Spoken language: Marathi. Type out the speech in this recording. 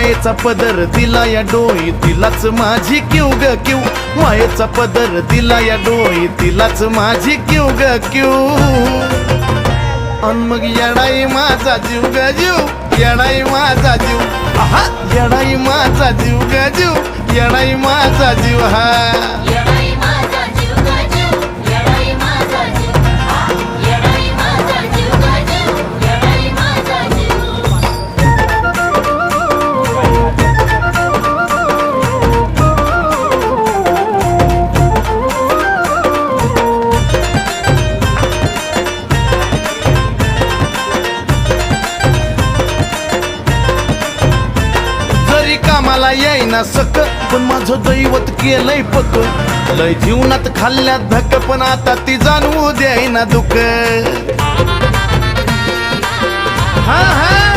मायेचा पदर दिला या डोई तिलाच माझी क्यू ग क्यू मायेचा पदर दिला या डोई तिलाच माझी क्यू ग क्यू अन मग येडाई माझा जीव ग जीव येडाई माझा जीव आहा येडाई माझा जीव ग जीव येडाई माझा जीव हा कामाला येईना सक पण माझं दैवत केलंय पक लय जीवनात खाल्ल्या धक पण आता ती जाणवू द्यायना दुःख हा हा